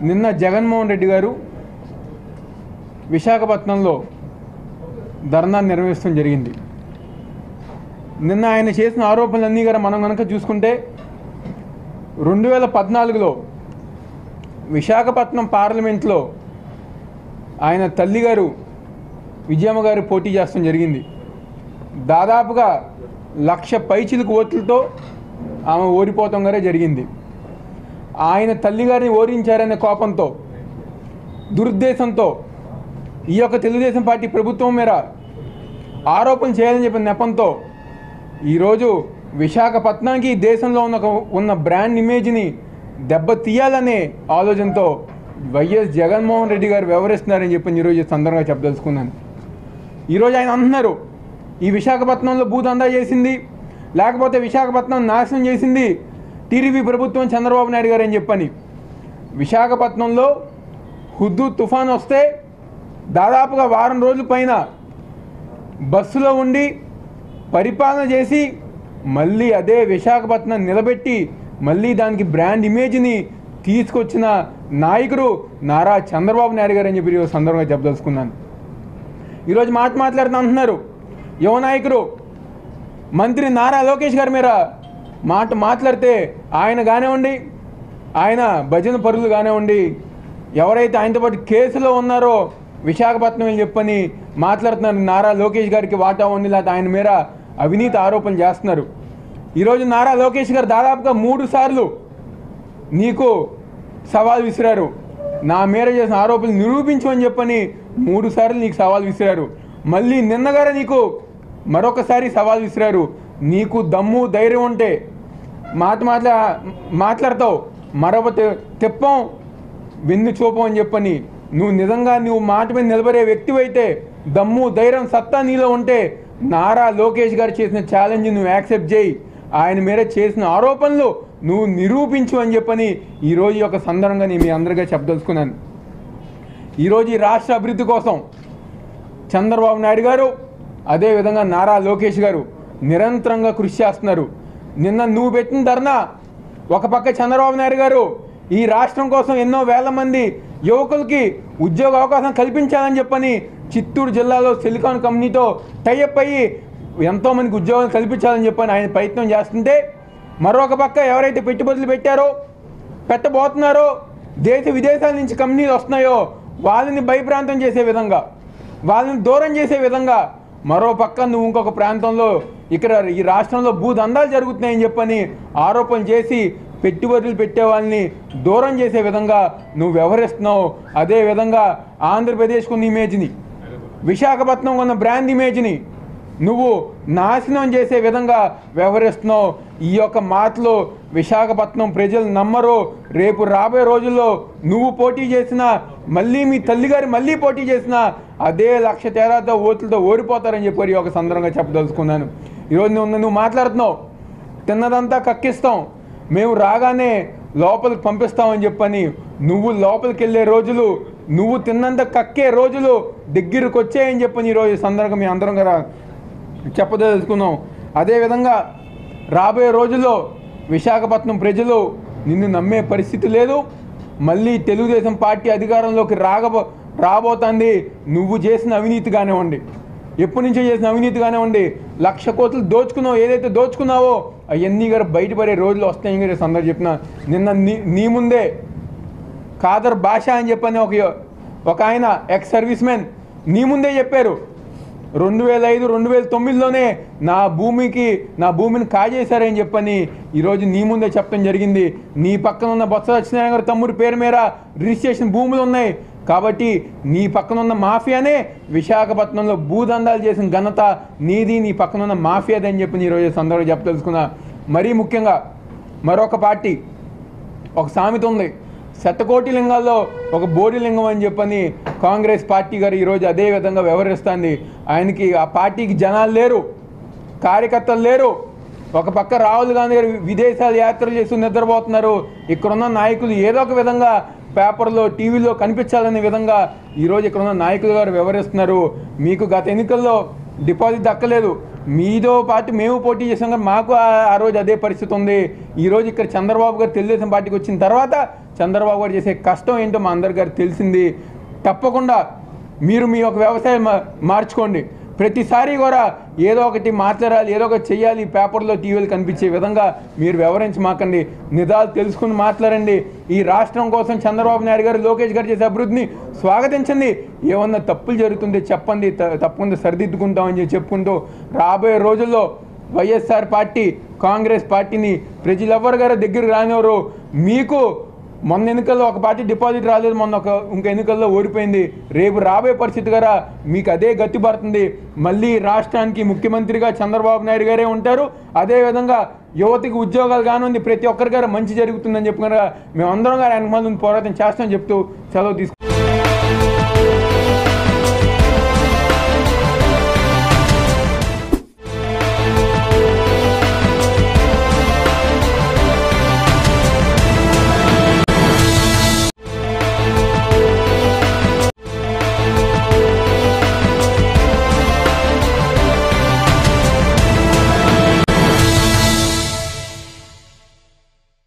నిన్న జగన్మోహన్ రెడ్డి గారు విశాఖపట్నంలో ధర్నా నిర్వహించడం జరిగింది. నిన్న ఆయన చేసిన ఆరోపణలన్నీ గారు మనం కనుక చూసుకుంటే 2014లో విశాఖపట్నం పార్లమెంట్లో ఆయన తల్లిగారు విజయమ్మ గారు పోటీ చేస్తడం జరిగింది. దాదాపుగా 1,00,000 పైచిలకు ఓట్లతో ఆమె ఓడిపోవటం గారే జరిగింది. ఆయన తల్లిగారిని ఓడించారనే కోపంతో, దురుద్దేశంతో ఈ యొక్క తెలుగుదేశం పార్టీ ప్రభుత్వం మీద ఆరోపణ చేయాలని చెప్పిన నెపంతో ఈరోజు విశాఖపట్నానికి దేశంలో ఉన్న బ్రాండ్ ఇమేజ్ని దెబ్బతీయాలనే ఆలోచనతో వైఎస్ జగన్మోహన్ రెడ్డి గారు వ్యవహరిస్తున్నారని చెప్పి ఈరోజు సందర్భంగా చెప్పదలుచుకున్నాను. ఈరోజు ఆయన అంటున్నారు ఈ విశాఖపట్నంలో భూదందా చేసింది, లేకపోతే విశాఖపట్నం నాశనం చేసింది టీడీపీ ప్రభుత్వం, చంద్రబాబు నాయుడు గారు అని చెప్పని. విశాఖపట్నంలో హుద్దూద్ తుఫాన్ వస్తే దాదాపుగా వారం రోజుల పైన బస్సులో ఉండి పరిపాలన చేసి మళ్ళీ అదే విశాఖపట్నం నిలబెట్టి మళ్ళీ దానికి బ్రాండ్ ఇమేజ్ని తీసుకొచ్చిన నాయకుడు నారా చంద్రబాబు నాయుడు గారు అని చెప్పి ఈరోజు సందర్భంగా చెప్పదలుచుకున్నాను. ఈరోజు మాట్లాడుతూ అంటున్నారు యువ నాయకుడు మంత్రి నారా లోకేష్ గారి మీద మాట్లాడితే ఆయన కానివ్వండి, ఆయన భజన పరులు కానివ్వండి, ఎవరైతే ఆయనతో పాటు కేసులో ఉన్నారో విశాఖపట్నం అని చెప్పని మాట్లాడుతున్నారు. నారా లోకేష్ గారికి వాటా ఉంది, లేకపోతే ఆయన మీద అవినీతి ఆరోపణలు చేస్తున్నారు. ఈరోజు నారా లోకేష్ గారు దాదాపుగా 3 సార్లు నీకు సవాల్ విసిరారు. నా మీద చేసిన ఆరోపణలు నిరూపించమని చెప్పని 3 సార్లు నీకు సవాల్ విసిరారు. మళ్ళీ నిన్నగారే నీకు మరొకసారి సవాల్ విసిరారు. నీకు దమ్ము ధైర్యం ఉంటే మాట్లాడతావు, మరొక తెప్పం వెన్ను చూపం అని చెప్పని. నువ్వు నిజంగా మాట మీద నిలబడే వ్యక్తివైతే, దమ్ము ధైర్యం సత్తా నీలో ఉంటే నారా లోకేష్ గారు చేసిన ఛాలెంజ్ నువ్వు యాక్సెప్ట్ చేయి, ఆయన మీద చేసిన ఆరోపణలు నువ్వు నిరూపించు అని చెప్పని ఈరోజు యొక్క సందర్భంగా నేను మీ అందరిగా చెప్పదలుచుకున్నాను. ఈరోజు ఈ రాష్ట్ర అభివృద్ధి కోసం చంద్రబాబు నాయుడు గారు, అదేవిధంగా నారా లోకేష్ గారు నిరంతరంగా కృషి చేస్తున్నారు. నిన్న నువ్వు పెట్టిన ధర్నా, ఒక పక్క చంద్రబాబు నాయుడు గారు ఈ రాష్ట్రం కోసం ఎన్నో వేల మంది యువకులకి ఉద్యోగ అవకాశం కల్పించాలని చెప్పని చిత్తూరు జిల్లాలో సిలికాన్ కంపెనీతో టైఅప్ అయ్యి ఎంతోమందికి ఉద్యోగాలు కల్పించాలని చెప్పని ఆయన ప్రయత్నం చేస్తుంటే, మరొక పక్క ఎవరైతే పెట్టుబడులు పెట్టారో, పెట్టబోతున్నారో, దేశ విదేశాల నుంచి కంపెనీలు వస్తున్నాయో వాళ్ళని భయప్రాంతం చేసే విధంగా, వాళ్ళని దూరం చేసే విధంగా మరో పక్క నువ్వు ఇంకొక ప్రాంతంలో ఇక్కడ ఈ రాష్ట్రంలో భూదందాలు జరుగుతున్నాయని చెప్పని ఆరోపణ చేసి పెట్టుబడులు పెట్టే వాళ్ళని దూరం చేసే విధంగా నువ్వు వ్యవహరిస్తున్నావు. అదేవిధంగా ఆంధ్రప్రదేశ్కు ఉన్న ఇమేజ్ని, విశాఖపట్నం ఉన్న బ్రాండ్ ఇమేజ్ని నువ్వు నాశనం చేసే విధంగా వ్యవహరిస్తున్నావు. ఈ యొక్క మాటలు విశాఖపట్నం ప్రజలు నమ్మరు. రేపు రాబోయే రోజుల్లో నువ్వు పోటీ చేసినా, మళ్ళీ మీ తల్లిగారు మళ్ళీ పోటీ చేసినా అదే 1,00,000 తేడాతో ఓట్లతో ఓడిపోతారని చెప్పి ఒక సందర్భంగా చెప్పదలుచుకున్నాను. ఈరోజు నువ్వు మాట్లాడుతున్నావు తిన్నదంతా కక్కిస్తాం, మేము రాగానే లోపలికి పంపిస్తామని చెప్పని. నువ్వు లోపలికి వెళ్ళే రోజులు, నువ్వు తిన్నంత కక్కే రోజులు దగ్గరకు వచ్చాయని చెప్పని ఈరోజు సందర్భంగా మీ అందరం కదా చెప్పదలుచుకున్నాం. అదేవిధంగా రాబోయే రోజుల్లో విశాఖపట్నం ప్రజలు నిన్ను నమ్మే పరిస్థితి లేదు. మళ్ళీ తెలుగుదేశం పార్టీ అధికారంలోకి రాబోతుంది. నువ్వు చేసిన అవినీతి కానివ్వండి, ఎప్పటి నుంచో చేసిన అవినీతి కానివ్వండి, 1,00,000 కోట్లు దోచుకున్నావు, ఏదైతే దోచుకున్నావో అవన్నీ గారు బయటపడే రోజులు వస్తాయని గారు సందర్భం చెప్పిన. నిన్న నీ ముందే ఖాదర్ బాషా అని చెప్పని ఒక ఆయన ఎక్స్ సర్వీస్ మ్యాన్ నీ ముందే చెప్పారు, 2005, 2009లోనే నా భూమిని కాజేశారని చెప్పని ఈరోజు నీ ముందే చెప్పడం జరిగింది. నీ పక్కన ఉన్న బొత్స సత్యనారాయణ గారి తమ్ముడి పేరు మీద రిజిస్ట్రేషన్ భూములు ఉన్నాయి కాబట్టి నీ పక్కన ఉన్న మాఫియానే విశాఖపట్నంలో భూదందాలు చేసిన ఘనత నీది, నీ పక్కన ఉన్న మాఫియాదని చెప్పి ఈరోజు సందర్భంగా చెప్పదలుచుకున్నా. మరీ ముఖ్యంగా మరొక పార్టీ, ఒక సామెత ఉంది, శతకోటి లింగాల్లో ఒక బోడి లింగం అని చెప్పని కాంగ్రెస్ పార్టీ గారు ఈరోజు అదే విధంగా వ్యవహరిస్తుంది. ఆయనకి ఆ పార్టీకి జనాలు లేరు, కార్యకర్తలు లేరు. ఒక పక్క రాహుల్ గాంధీ గారు విదేశాలు యాత్రలు చేస్తూ నిద్రపోతున్నారు. ఇక్కడున్న నాయకులు ఏదో ఒక విధంగా పేపర్లో, టీవీలో కనిపించాలనే విధంగా ఈరోజు ఇక్కడున్న నాయకులు గారు వ్యవహరిస్తున్నారు. మీకు గత ఎన్నికల్లో డిపాజిట్ దక్కలేదు. మీతో పాటు మేము పోటీ చేసాం కానీ మాకు ఆ రోజు అదే పరిస్థితి ఉంది. ఈరోజు ఇక్కడ చంద్రబాబు గారు తెలుగుదేశం పార్టీకి వచ్చిన తర్వాత చంద్రబాబు గారు చేసే కష్టం ఏంటో మా అందరి గారు తెలిసింది. తప్పకుండా మీరు మీ యొక్క వ్యవసాయం మార్చుకోండి. ప్రతిసారి కూడా ఏదో ఒకటి మాట్లాడాలి, ఏదో ఒకటి చెయ్యాలి, పేపర్లో టీవీలు కనిపించే విధంగా మీరు వివరించమాకండి. నిజాలు తెలుసుకుని మాట్లాడండి. ఈ రాష్ట్రం కోసం చంద్రబాబు నాయుడు గారు, లోకేష్ గారు చేసే అభివృద్ధిని స్వాగతించండి. ఏమన్నా తప్పులు జరుగుతుంది చెప్పండి, తప్పకుండా సరిదిద్దుకుంటామని చెప్పుకుంటూ రాబోయే రోజుల్లో వైఎస్ఆర్ పార్టీ, కాంగ్రెస్ పార్టీని ప్రజలెవ్వరు గారు దగ్గరికి రానివ్వరు. మీకు మొన్న ఎన్నికల్లో ఒక పార్టీ డిపాజిట్ రాలేదు, మొన్న ఇంక ఎన్నికల్లో ఓడిపోయింది. రేపు రాబోయే పరిస్థితి గారా మీకు అదే గతి పడుతుంది. మళ్ళీ రాష్ట్రానికి ముఖ్యమంత్రిగా చంద్రబాబు నాయుడు గారే ఉంటారు. అదేవిధంగా యువతకి ఉద్యోగాలు కానుంది, ప్రతి ఒక్కరి గారు మంచి జరుగుతుందని చెప్పుకున్నారా మేమందరం గారు వెనక ముందు పోరాటం చేస్తామని చెప్తూ సెలవు తీసుకుంటాం.